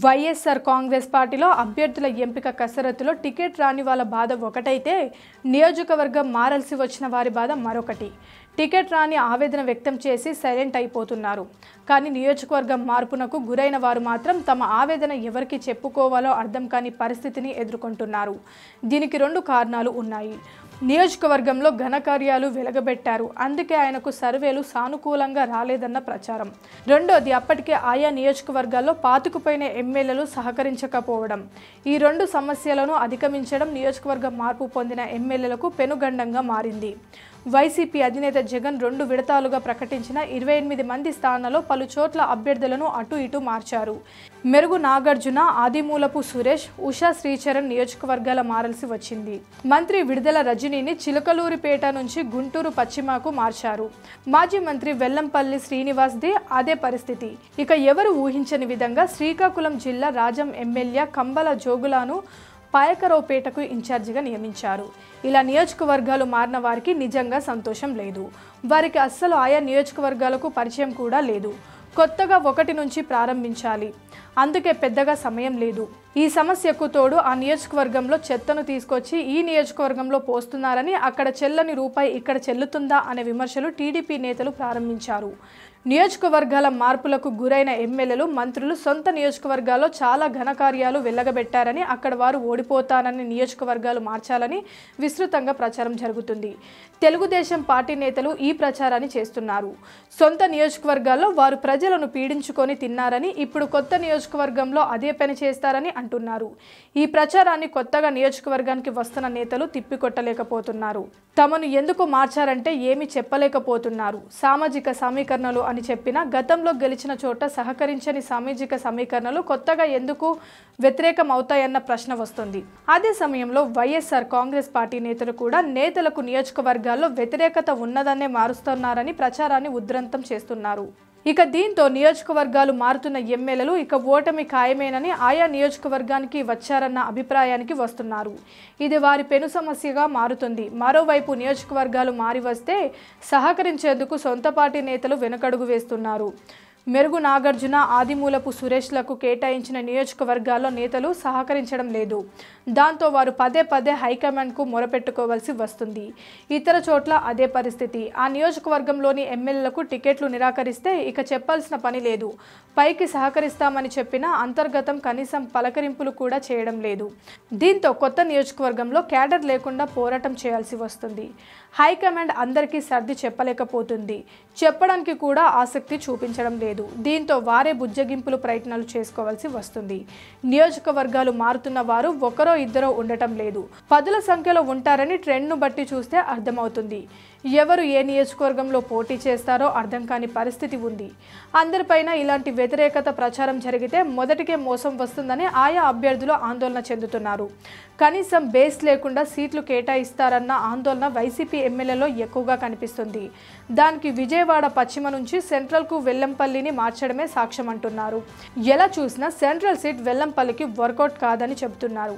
వైఎస్ఆర్ కాంగ్రెస్ పార్టీలో అభ్యర్థుల ఎంపిక కసరత్తులో టికెట్ రాని వాళ్ళ బాధ ఒకటైతే నియోజకవర్గం మారాల్సి వచ్చిన వారి బాధ మరొకటి. టికెట్ రాని ఆవేదన వ్యక్తం చేసి సైలెంట్ అయిపోతున్నారు. కానీ నియోజకవర్గం మార్పునకు గురైన వారు మాత్రం తమ ఆవేదన ఎవరికి చెప్పుకోవాలో అర్థం కాని పరిస్థితిని ఎదుర్కొంటున్నారు. దీనికి రెండు కారణాలు ఉన్నాయి. నియోజకవర్గంలో ఘనకార్యాలు వెలగబెట్టారు, అందుకే ఆయనకు సర్వేలు సానుకూలంగా రాలేదన్న ప్రచారం. రెండోది, అప్పటికే ఆయా నియోజకవర్గాల్లో పాతుకుపోయిన ఎమ్మెల్యేలు సహకరించకపోవడం. ఈ రెండు సమస్యలను అధిగమించడం నియోజకవర్గ మార్పు పొందిన ఎమ్మెల్యేలకు పెనుగండంగా మారింది. వైసీపీ అధినేత జగన్ 2 విడతలుగా ప్రకటించిన 28 మంది స్థానాల్లో పలు చోట్ల అభ్యర్థులను అటు ఇటు మార్చారు. మెరుగు నాగార్జున, ఆదిమూలపు సురేష్, ఉషా శ్రీచరణ్ నియోజకవర్గాల మారాల్సి వచ్చింది. మంత్రి విడుదల రజనీని చిలకలూరిపేట నుంచి గుంటూరు పశ్చిమకు మార్చారు. మాజీ మంత్రి వెల్లంపల్లి శ్రీనివాస్ది అదే పరిస్థితి. ఇక ఎవరు ఊహించని విధంగా శ్రీకాకుళం జిల్లా రాజం ఎమ్మెల్యే కంబల జోగులాను పాయకరావుపేటకు ఇన్ఛార్జిగా నియమించారు. ఇలా నియోజకవర్గాలు మారిన వారికి నిజంగా సంతోషం లేదు. వారికి అస్సలు ఆయా నియోజకవర్గాలకు పరిచయం కూడా లేదు. కొత్తగా 1 నుంచి ప్రారంభించాలి, అందుకే పెద్దగా సమయం లేదు. ఈ సమస్యకు తోడు ఆ నియోజకవర్గంలో చెత్తను తీసుకొచ్చి ఈ నియోజకవర్గంలో పోస్తున్నారని, అక్కడ చెల్లని రూపాయి ఇక్కడ చెల్లుతుందా అనే విమర్శలు టీడీపీ నేతలు ప్రారంభించారు. నియోజకవర్గాల మార్పులకు గురైన ఎమ్మెల్యేలు, మంత్రులు సొంత నియోజకవర్గాల్లో చాలా ఘనకార్యాలు వెల్లగబెట్టారని, అక్కడ వారు ఓడిపోతానని నియోజకవర్గాలు మార్చాలని విస్తృతంగా ప్రచారం జరుగుతుంది. తెలుగుదేశం పార్టీ నేతలు ఈ ప్రచారాన్ని చేస్తున్నారు. సొంత నియోజకవర్గాల్లో వారు ప్రజలను పీడించుకొని తిన్నారని, ఇప్పుడు కొత్త నియోజకవర్గంలో అదే పని చేస్తారని అంటున్నారు. ఈ ప్రచారాన్ని కొత్తగా నియోజకవర్గానికి వస్తున్న నేతలు తిప్పికొట్టలేకపోతున్నారు. తమను ఎందుకు మార్చారంటే ఏమీ చెప్పలేకపోతున్నారు. సామాజిక సమీకరణలు అని చెప్పినా గతంలో గెలిచిన చోట సహకరించని సామాజిక సమీకరణలు కొత్తగా ఎందుకు వ్యతిరేకం అవుతాయన్న ప్రశ్న వస్తుంది. అదే సమయంలో వైఎస్ఆర్ కాంగ్రెస్ పార్టీ నేతలు కూడా నేతలకు నియోజకవర్గాల్లో వ్యతిరేకత ఉన్నదన్నే మారుస్తున్నారని ప్రచారాన్ని ఉధృతం చేస్తున్నారు. ఇక దీంతో నియోజకవర్గాలు మారుతున్న ఎమ్మెల్యేలు ఇక ఓటమి ఖాయమేనని ఆయా నియోజకవర్గానికి వచ్చారన్న అభిప్రాయానికి వస్తున్నారు. ఇది వారి పెను సమస్యగా మారుతుంది. మరోవైపు నియోజకవర్గాలు మారి వస్తే సహకరించేందుకు సొంత పార్టీ నేతలు వెనుకడుగు వేస్తున్నారు. మెరుగు నాగార్జున, ఆదిమూలపు సురేష్లకు కేటాయించిన నియోజకవర్గాల్లో నేతలు సహకరించడం లేదు. దాంతో వారు పదే పదే హైకమాండ్కు మొరపెట్టుకోవాల్సి వస్తుంది. ఇతర చోట్ల అదే పరిస్థితి. ఆ నియోజకవర్గంలోని ఎమ్మెల్యేలకు టికెట్లు నిరాకరిస్తే ఇక చెప్పాల్సిన పని లేదు. పైకి సహకరిస్తామని చెప్పినా అంతర్గతం కనీసం పలకరింపులు కూడా చేయడం లేదు. దీంతో కొత్త నియోజకవర్గంలో క్యాడర్ లేకుండా పోరాటం చేయాల్సి వస్తుంది. హైకమాండ్ అందరికీ సర్ది చెప్పలేకపోతుంది. చెప్పడానికి కూడా ఆసక్తి చూపించడం లేదు. దీంతో వారే బుజ్జగింపులు ప్రయత్నాలు చేసుకోవాల్సి వస్తుంది. నియోజకవర్గాలు మారుతున్న వారు ఒకరో ఇద్దరో ఉండటం లేదు. 10ల సంఖ్యలో ఉంటారని ట్రెండ్ను బట్టి చూస్తే అర్థమవుతుంది. ఎవరు ఏ నియోజకవర్గంలో పోటీ చేస్తారో అర్థం కాని పరిస్థితి ఉంది. అందరిపైన ఇలాంటి వ్యతిరేకత ప్రచారం జరిగితే మొదటికే మోసం వస్తుందని ఆయా అభ్యర్థులు ఆందోళన చెందుతున్నారు. కనీసం బేస్ లేకుండా సీట్లు కేటాయిస్తారన్న ఆందోళన వైసీపీ ఎమ్మెల్యేలో ఎక్కువగా కనిపిస్తుంది. దానికి విజయవాడ పశ్చిమ నుంచి సెంట్రల్కు వెల్లంపల్లిని మార్చడమే సాక్ష్యం అంటున్నారు. ఎలా చూసినా సెంట్రల్ సీట్ వెల్లంపల్లికి వర్కౌట్ కాదని చెబుతున్నారు.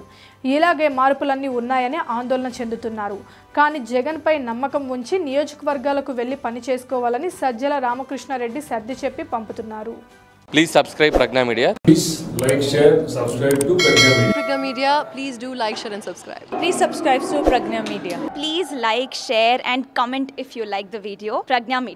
ఇలాగే మార్పులన్నీ ఉన్నాయని ఆందోళన చెందుతున్నారు. కానీ జగన్పై నమ్మకం ఉంచి నియోజకవర్గాలకు వెళ్లి పని చేసుకోవాలని సజ్జల రామకృష్ణారెడ్డి సర్ది చెప్పి పంపుతున్నారు. Please subscribe Pragna Media. Please like, share, subscribe to Pragna Media. Pragna Media, please do like, share and subscribe. Please subscribe to Pragna Media. Please like, share and comment if you like the video. Pragna Media.